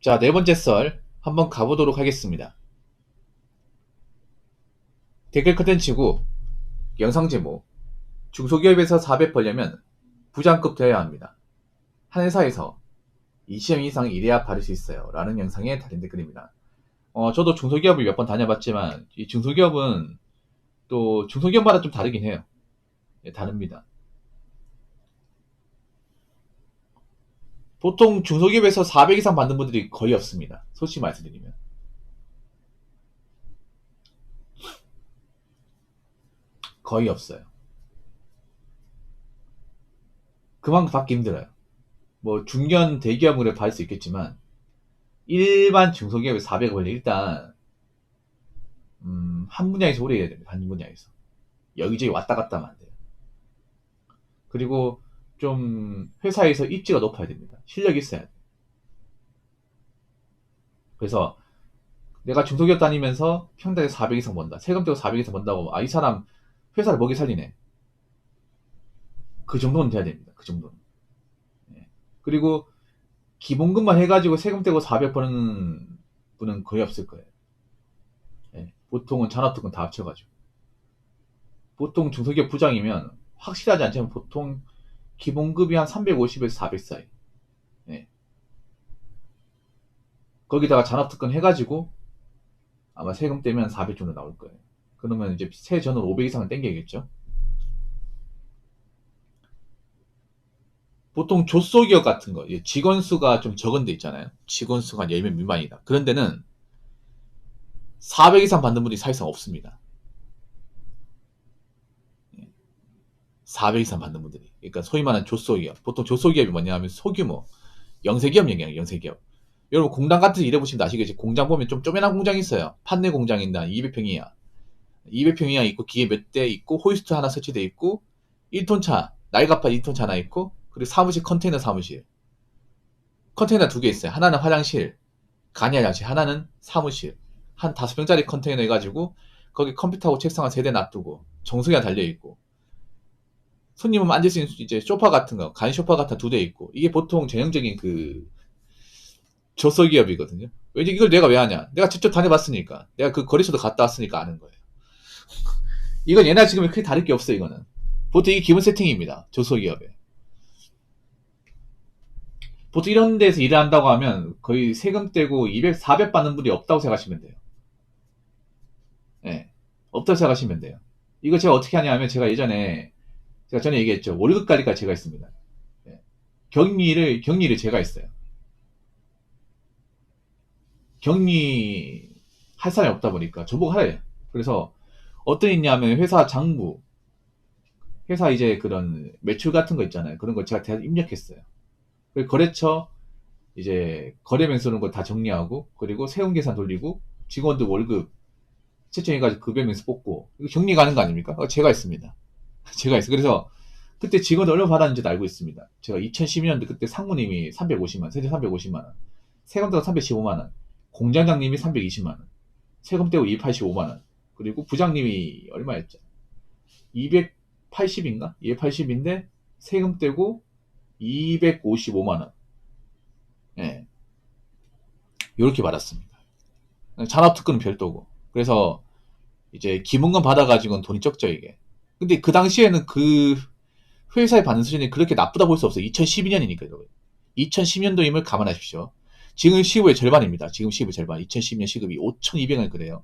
자, 네 번째 썰 한번 가보도록 하겠습니다. 댓글 컨텐츠고 영상 제목 중소기업에서 400 벌려면 부장급 되어야 합니다. 한 회사에서 20년 이상 일해야 받을 수 있어요. 라는 영상에 달린 댓글입니다. 저도 중소기업을 몇 번 다녀봤지만 이 중소기업은 또 중소기업마다 좀 다르긴 해요. 예, 다릅니다. 보통 중소기업에서 400 이상 받는 분들이 거의 없습니다. 솔직히 말씀드리면. 거의 없어요. 그만큼 받기 힘들어요. 뭐 중견 대기업으로 받을 수 있겠지만 일반 중소기업의 400원을 일단 한 분야에서 오래 해야 됩니다. 한 분야에서 여기저기 왔다 갔다 하면 안 돼요. 그리고 좀 회사에서 입지가 높아야 됩니다. 실력이 있어야 돼요. 그래서 내가 중소기업 다니면서 평당에 400 이상 번다. 세금 떼고 400 이상 번다고 이 사람 회사를 먹이 살리네. 그 정도는 돼야 됩니다. 그 정도는. 예. 그리고 기본급만 해가지고 세금 떼고 400 버는 분은 거의 없을 거예요. 예. 보통은 잔업특권 다 합쳐가지고. 보통 중소기업 부장이면 확실하지 않지만 보통 기본급이 한 350에서 400 사이. 예. 거기다가 잔업특권 해가지고 아마 세금 떼면 400 정도 나올 거예요. 그러면 이제 세전은 500 이상은 땡겨야겠죠. 보통 조소기업 같은 거, 직원 수가 좀 적은 데 있잖아요. 직원 수가 한 10명 미만이다. 그런 데는 400 이상 받는 분이 사실상 없습니다. 400 이상 받는 분들이. 그러니까 소위 말하는 조소기업. 보통 조소기업이 뭐냐 하면 소규모, 영세기업 얘기예요, 영세기업. 여러분 공장 같은 데 일해보시면 아시겠지. 공장 보면 좀 쪼매난 공장이 있어요. 판내 공장인데 한 200평 이하. 200평 이하 있고 기계 몇 대 있고 호이스트 하나 설치돼 있고 1톤차, 날갑파 1톤차 하나 있고 그리고 사무실 컨테이너 사무실. 컨테이너 두 개 있어요. 하나는 화장실, 간이 화장실, 하나는 사무실. 한 5평짜리 컨테이너 해가지고 거기 컴퓨터하고 책상 한 3대 놔두고 정수기가 달려있고 손님은 앉을 수 있는 이제 소파 같은 거, 간이 소파 같은 2대 있고 이게 보통 전형적인 그 조소기업이거든요. 왜 이걸 내가 왜 하냐? 내가 직접 다녀봤으니까. 내가 그 거래소도 갔다 왔으니까 아는 거예요. 이건 옛날 지금이 크게 다를 게 없어요. 이거는 보통 이게 기본 세팅입니다. 조소기업에. 보통 이런 데서 일을 한다고 하면 거의 세금 떼고 200, 400 받는 분이 없다고 생각하시면 돼요. 예. 없다고 생각하시면 돼요. 이거 제가 어떻게 하냐면 제가 전에 얘기했죠. 월급 관리까지 제가 있습니다. 예. 격리를 제가 했어요. 격리 할 사람이 없다 보니까 저보고 하래요. 그래서 어떤 있냐면 회사 장부, 회사 이제 그런 매출 같은 거 있잖아요. 그런 거 제가 다 입력했어요. 그리고 거래처 이제 거래명 쓰는 거 다 정리하고 그리고 세금 계산 돌리고 직원들 월급 채점해가지고 급여명서 뽑고 이거 격리 가는 거 아닙니까? 제가 했습니다. 제가 했어요. 그래서 그때 직원들 얼마 받았는지도 알고 있습니다. 제가 2012년도 그때 상무님이 350만, 세제 350만 원, 세금 떼고 315만 원, 공장장님이 320만 원, 세금 떼고 285만 원, 그리고 부장님이 얼마였죠? 280인가? 280인데 세금 떼고 255만 원. 예. 요렇게 받았습니다. 잔업특권은 별도고. 그래서 이제 기본금 받아가지고는 돈이 적죠, 이게. 근데 그 당시에는 그 회사에 받는 수준이 그렇게 나쁘다 볼 수 없어요. 2012년이니까요. 2010년도임을 감안하십시오. 지금 시급의 절반입니다. 지금 시급의 절반. 2012년 시급이 5,200원 그래요.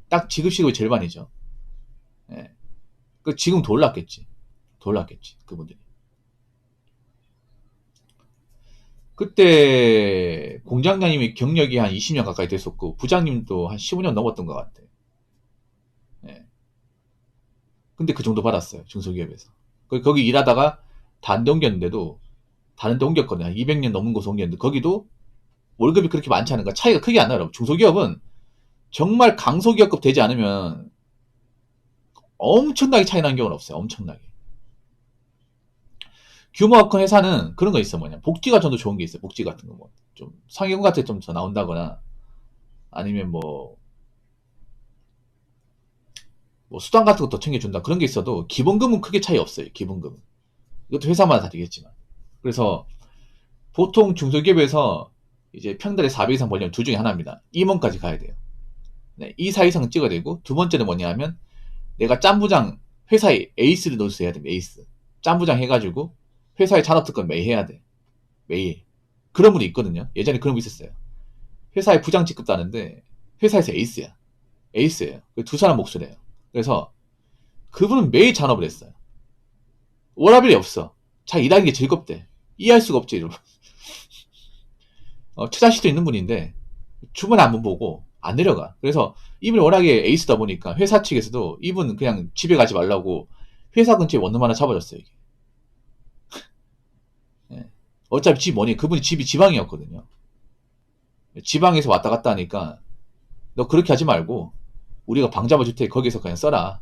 딱 지급 시급의 절반이죠. 예. 그 지금 더 올랐겠지. 더 올랐겠지. 그분들이. 그때 공장장님이 경력이 한 20년 가까이 됐었고 부장님도 한 15년 넘었던 것 같아요. 예. 근데 그 정도 받았어요. 중소기업에서. 거기 일하다가 다른 데 옮겼는데도 다른 데 옮겼거든요. 한 200년 넘은 곳에 옮겼는데 거기도 월급이 그렇게 많지 않은가 차이가 크게 안 나요. 중소기업은 정말 강소기업급 되지 않으면 엄청나게 차이 나는 경우는 없어요. 엄청나게. 규모가 큰 회사는 그런 거 있어. 뭐냐 복지가 좀 더 좋은 게 있어요. 복지 같은 거 뭐 좀 상여금 같은 게 좀 더 나온다거나 아니면 뭐 수당 같은 거 더 챙겨준다 그런 게 있어도 기본금은 크게 차이 없어요. 기본금은 이것도 회사마다 다르겠지만 그래서 보통 중소기업에서 이제 평달에 400 이상 벌려면 둘 중에 하나입니다. 임원까지 가야 돼요. 네, 2, 4 이상 찍어야 되고, 두 번째는 뭐냐 하면 내가 짬부장 회사에 에이스를 넣을 수 해야 됩니다. 에이스. 짬부장 해가지고 회사에 잔업특권 매일 해야 돼. 매일. 그런 분이 있거든요. 예전에 그런 분 있었어요. 회사에 부장 직급도 하는데 회사에서 에이스야. 에이스예요. 두 사람 몫을 해요. 그래서 그분은 매일 잔업을 했어요. 워라밸이 없어. 자, 일하는 게 즐겁대. 이해할 수가 없지, 여러분. 투자시도 있는 분인데 주문에 안 보고 안 내려가. 그래서 이분이 워낙에 에이스다 보니까 회사 측에서도 이분 그냥 집에 가지 말라고 회사 근처에 원룸 하나 잡아줬어요. 이게. 네. 어차피 집 뭐니? 그분이 집이 지방이었거든요. 지방에서 왔다 갔다 하니까 너 그렇게 하지 말고 우리가 방 잡아줄 테니 거기서 그냥 써라.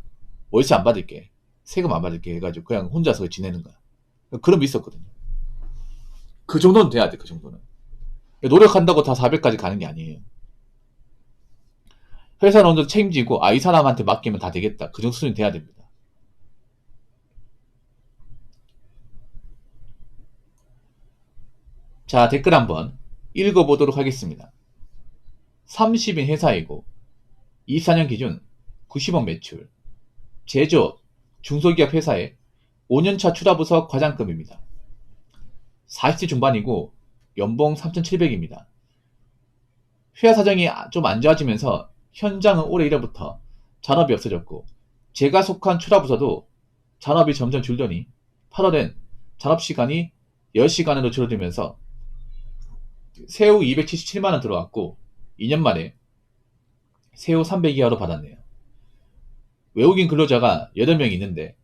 월세 안 받을게. 세금 안 받을게 해가지고 그냥 혼자서 지내는 거야. 그런 게 있었거든요. 그 정도는 돼야 돼. 그 정도는. 노력한다고 다 400까지 가는 게 아니에요. 회사는 어느 정도 책임지고 이 사람한테 맡기면 다 되겠다. 그 정도 수준이 돼야 됩니다. 자, 댓글 한번 읽어보도록 하겠습니다. 30인 회사이고 24년 기준 90억 매출, 제조업, 중소기업 회사에 5년차 추가부서 과장급입니다. 40대 중반이고 연봉 3,700입니다. 회사 사정이 좀 안 좋아지면서 현장은 올해 1월부터 잔업이 없어졌고 제가 속한 추라부서도 잔업이 점점 줄더니 8월엔 잔업시간이 10시간으로 줄어들면서 세후 277만원 들어왔고 2년 만에 세후 300이하로 받았네요. 외국인 근로자가 8명 있는데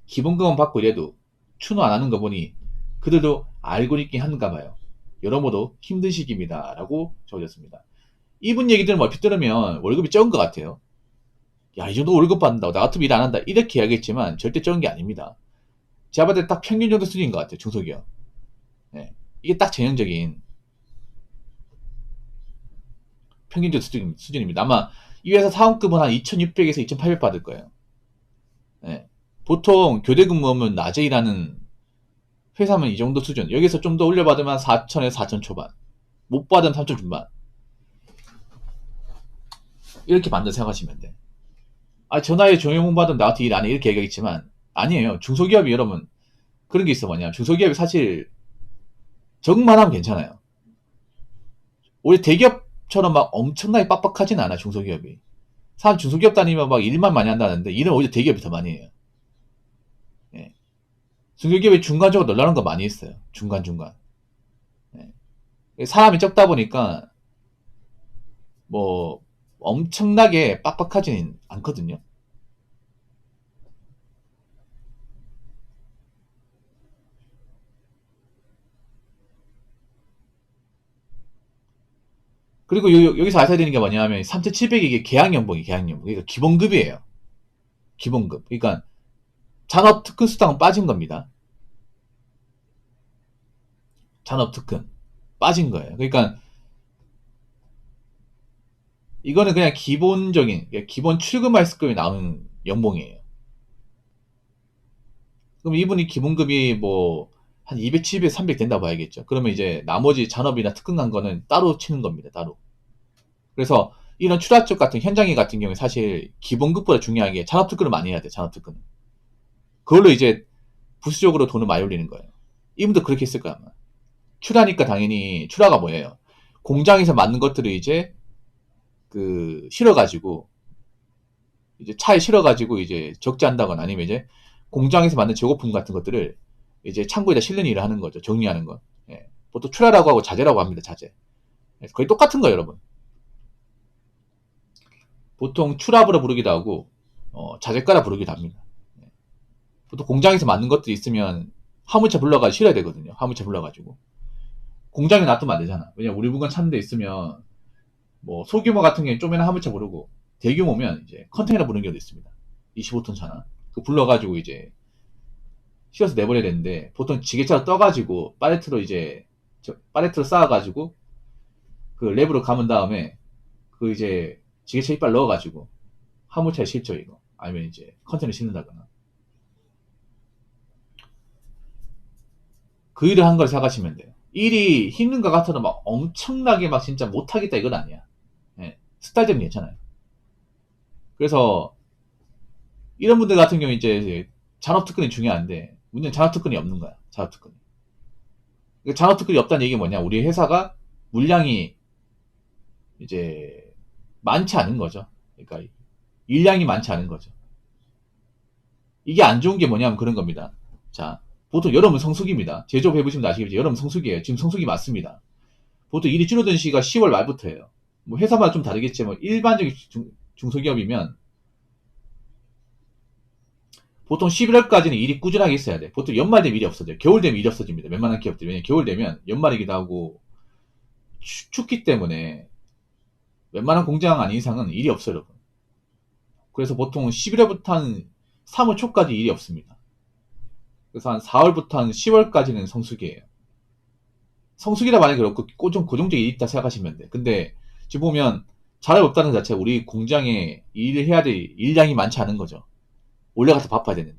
기본급은 받고 이래도 추노 안 하는 거 보니 그들도 알고 있긴 한가 봐요. 여러모로 힘든 시기입니다. 라고 적어졌습니다. 이분 얘기들은 얼핏 들으면 월급이 적은 것 같아요. 야, 이 정도 월급 받는다고 나 같으면 일 안 한다 이렇게 이야기했지만 절대 적은 게 아닙니다. 제가 봤을 때 딱 평균 정도 수준인 것 같아요. 중소기업. 네. 이게 딱 전형적인 평균적 수준입니다. 아마 이 회사 사원급은 한 2,600에서 2,800 받을 거예요. 네. 보통 교대 근무하면 낮에 일하는 회사면 이 정도 수준. 여기서 좀 더 올려받으면 4,000에서 4,000 초반. 못 받으면 3,000 중반. 이렇게 받는다 생각하시면 돼. 전화에 조용공 받으면 나한테 일 안 해. 이렇게 얘기하겠지만 아니에요. 중소기업이 여러분 그런 게 있어. 뭐냐. 중소기업이 사실 적응만 하면 괜찮아요. 우리 대기업처럼 막 엄청나게 빡빡하진 않아. 중소기업이. 사람 중소기업 다니면 막 일만 많이 한다는데 일은 오히려 대기업이 더 많이 해요. 예. 중소기업이 중간적으로 놀라는 거 많이 있어요. 중간중간. 예. 사람이 적다 보니까 뭐 엄청나게 빡빡하지는 않거든요. 그리고 여기서 아셔야 되는 게 뭐냐면 3,700이 이게 계약연봉이 계약연봉. 그러니까 기본급이에요. 기본급. 그러니까 잔업특근수당은 빠진 겁니다. 잔업특근 빠진 거예요. 그러니까 이거는 그냥 기본적인 기본 출금할수급이 나오는 연봉이에요. 그럼 이분이 기본급이 뭐 한 270에서 300 된다고 봐야겠죠. 그러면 이제 나머지 잔업이나 특근 간 거는 따로 치는 겁니다. 따로. 그래서 이런 추라 쪽 같은 현장일 같은 경우에 사실 기본급보다 중요한 게 잔업특근을 많이 해야 돼. 잔업특근은. 그걸로 이제 부수적으로 돈을 많이 올리는 거예요. 이분도 그렇게 했을 거야 아마. 추라니까 당연히 추라가 뭐예요? 공장에서 만든 것들을 이제 실어가지고 이제 차에 실어가지고 이제 적재한다거나 아니면 이제 공장에서 만든 재고품 같은 것들을 이제 창고에다 실는 일을 하는 거죠. 정리하는 거. 예. 보통 추라라고 하고 자재라고 합니다. 자재. 거의 똑같은 거예요, 여러분. 보통 추라부라 부르기도 하고 자재가라 부르기도 합니다. 예. 보통 공장에서 만든 것들이 있으면 화물차 불러가지고 실어야 되거든요. 화물차 불러가지고. 공장에 놔두면 안 되잖아. 왜냐면 우리 물건 찾는 데 있으면 뭐 소규모 같은 경우는 쪼매난 화물차 부르고 대규모면 이제 컨테이너 부르는 경우도 있습니다. 25톤 차나. 그 불러가지고 이제 실어서 내버려야 되는데 보통 지게차로 떠가지고 팔레트로 이제 팔레트로 쌓아가지고 그 랩으로 감은 다음에 그 이제 지게차 이빨 넣어가지고 화물차에 실죠 이거. 아니면 이제 컨테이너 싣는다거나. 그 일을 한 걸 생각하시면 돼요. 일이 힘든 것 같아도 막 엄청나게 막 진짜 못하겠다 이건 아니야. 예, 스타일 때문에 괜찮아요. 그래서 이런 분들 같은 경우 이제 잔업특근이 중요한데 문제는 잔업특근이 없는 거야. 잔업특근이. 잔업특근이 없다는 얘기 뭐냐? 우리 회사가 물량이 이제 많지 않은 거죠. 그러니까 일량이 많지 않은 거죠. 이게 안 좋은 게 뭐냐면 그런 겁니다. 자, 보통 여름은 성수기입니다. 제조업 해보시면 아시겠지만 여름은 성수기예요. 지금 성수기 맞습니다. 보통 일이 줄어든 시기가 10월 말부터예요. 뭐 회사마다 좀 다르겠지만 일반적인 중소기업이면 보통 11월까지는 일이 꾸준하게 있어야 돼. 보통 연말 되면 일이 없어져요. 겨울 되면 일이 없어집니다. 웬만한 기업들이. 왜냐면 겨울 되면 연말이기도 하고 춥기 때문에 웬만한 공장 아닌 이상은 일이 없어요, 여러분. 그래서 보통 11월부터 한 3월 초까지 일이 없습니다. 그래서 한 4월부터 한 10월까지는 성수기예요. 성수기라 말하기 그렇고 좀 고정적인 일이 있다 생각하시면 돼. 근데 지금 보면 자료가 없다는 것 자체가 우리 공장에 일을 해야 될 일량이 많지 않은 거죠. 올라가서 바빠야 되는데.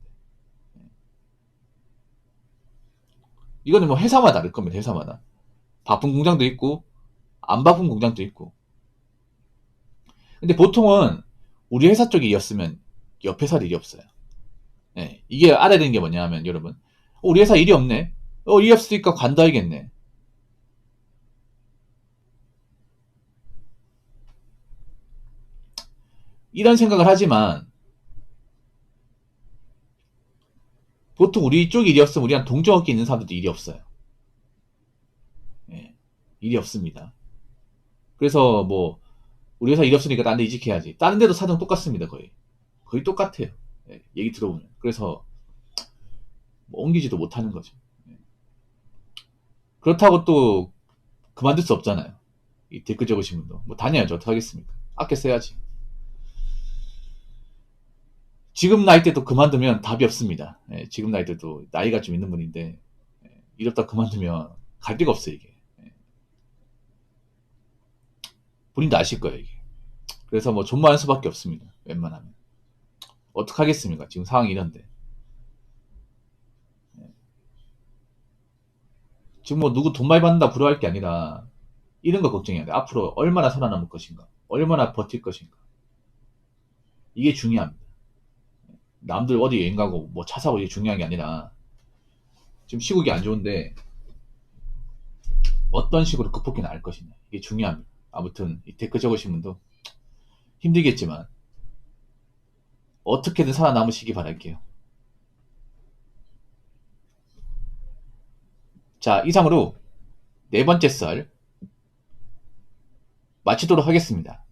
이거는 뭐 회사마다 다를 겁니다. 회사마다. 바쁜 공장도 있고 안 바쁜 공장도 있고. 근데 보통은 우리 회사 쪽이 일이었으면 옆 회사 일이 없어요. 예, 이게 알아야 되는 게 뭐냐면 여러분 우리 회사 일이 없네. 일이 없으니까 관둬야겠네. 이런 생각을 하지만 보통 우리 쪽 일이 없으면 우리랑 동종업계 있는 사람들도 일이 없어요. 예, 일이 없습니다. 그래서 뭐 우리 회사 일이 없으니까 딴 데 이직해야지. 다른 데도 사정 똑같습니다. 거의 똑같아요. 예, 얘기 들어보면. 그래서 뭐 옮기지도 못하는 거죠. 예. 그렇다고 또 그만둘 수 없잖아요. 이 댓글 적으신 분도 뭐 다녀야죠. 어떡하겠습니까? 아껴 써야지. 지금 나이 때도 그만두면 답이 없습니다. 예, 지금 나이 때도 나이가 좀 있는 분인데 이러다 그만두면 갈 데가 없어요. 이게 본인도 아실 거예요. 이게. 그래서 뭐 존버할 수밖에 없습니다. 웬만하면 어떡하겠습니까? 지금 상황이 이런데 지금 뭐 누구 돈 많이 받는다 부러워할 게 아니라 이런 거 걱정해야 돼. 앞으로 얼마나 살아남을 것인가, 얼마나 버틸 것인가. 이게 중요합니다. 남들 어디 여행 가고 뭐 차 사고 이게 중요한 게 아니라 지금 시국이 안 좋은데 어떤 식으로 극복해 나갈 것이냐. 이게 중요합니다. 아무튼 이 댓글 적으신 분도 힘들겠지만 어떻게든 살아남으시기 바랄게요. 자, 이상으로 네 번째 썰 마치도록 하겠습니다.